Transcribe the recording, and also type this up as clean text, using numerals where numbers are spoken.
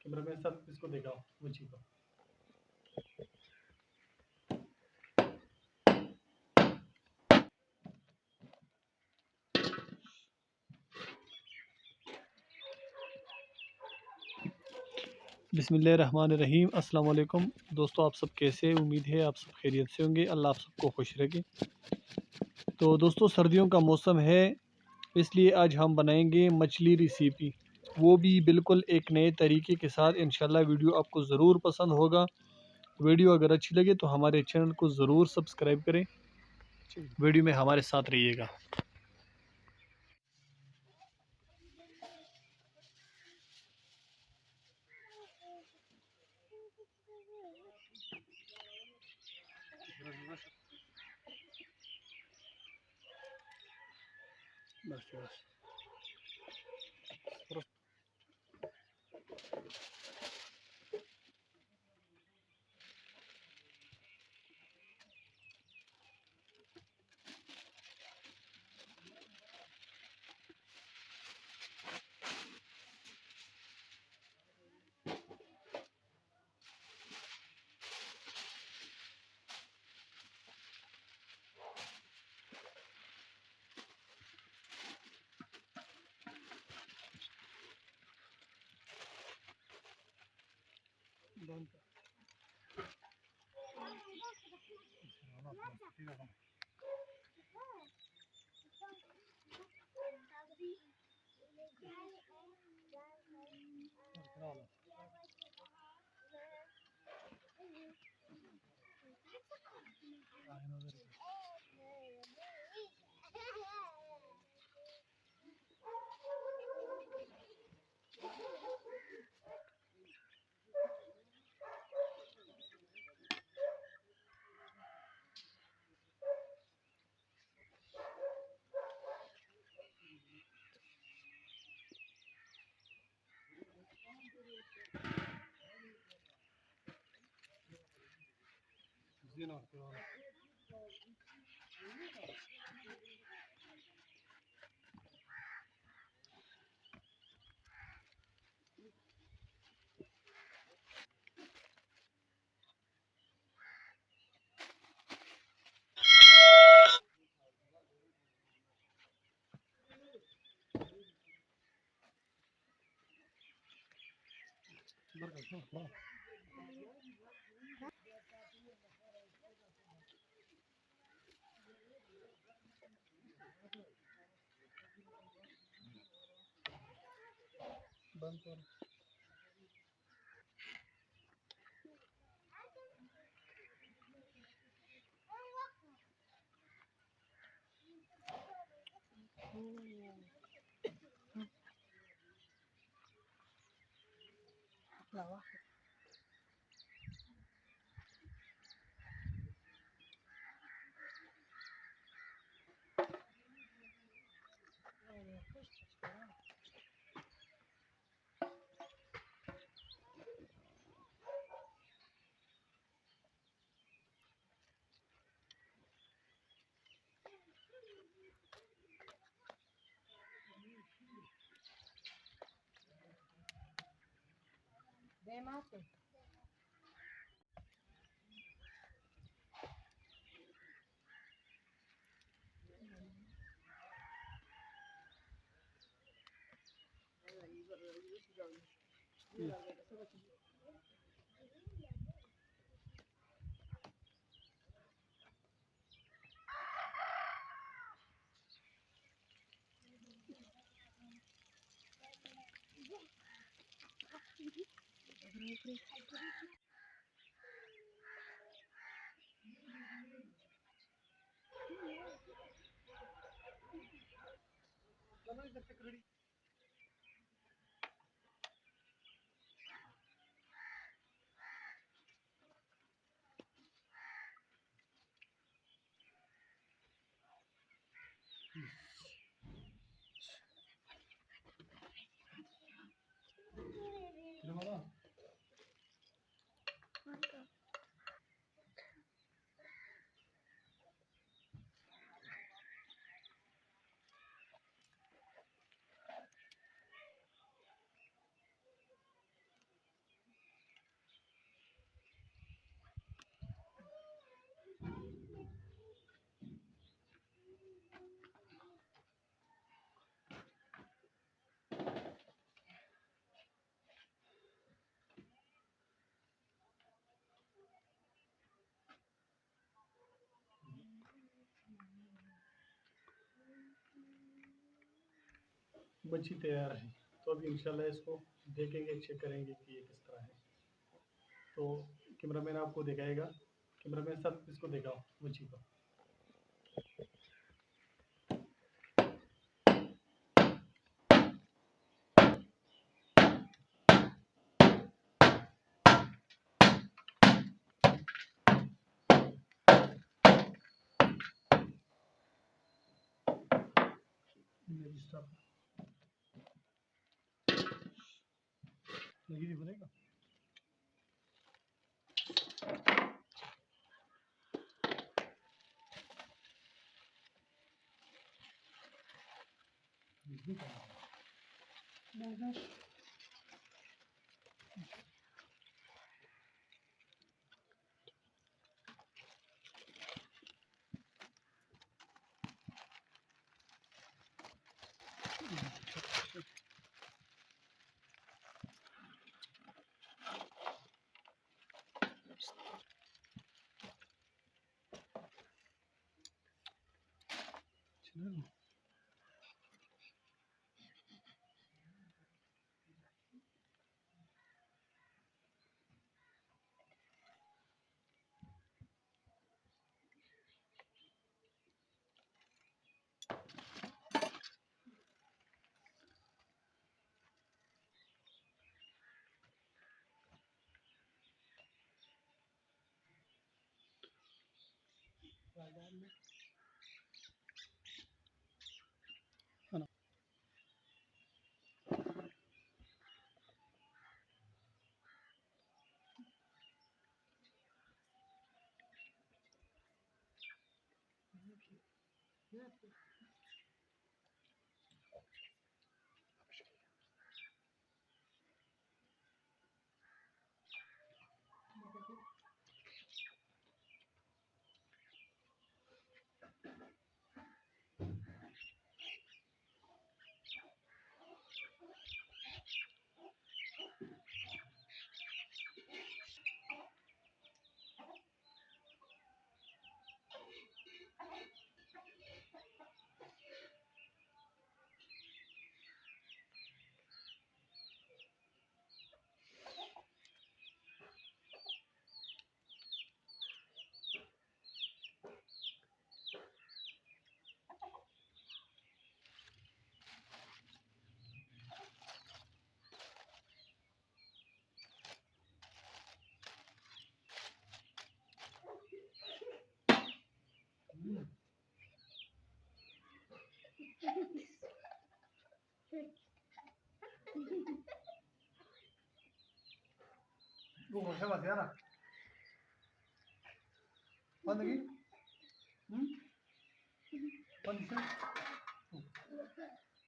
Camera man साहब इसको दिखाओ मुझी को। बिस्मिल्लाहिर्रहमानिर्रहीम। अस्सलाम वालेकुम दोस्तों, आप सब कैसे हैं? उम्मीद है आप सब खैरियत से होंगे। अल्लाह आप सबको खुश रखे। तो दोस्तों, सर्दियों का मौसम है, इसलिए आज हम बनाएंगे मछली रेसिपी, वो भी बिल्कुल एक नए तरीके के साथ। इंशाल्लाह वीडियो आपको ज़रूर पसंद होगा। वीडियो अगर अच्छी लगे तो हमारे चैनल को ज़रूर सब्सक्राइब करें। वीडियो में हमारे साथ रहिएगा। बस बस बंद कर। मच्छी तैयार है। तो अभी इंशाल्लाह इसको देखेंगे, चेक करेंगे कि ये किस तरह है। तो कैमरामैन आपको दिखाएगा। कैमरामैन साहब इसको दिखाओ मच्छी को। लगी बनेगा। वो होशा बस यार बंद की बंद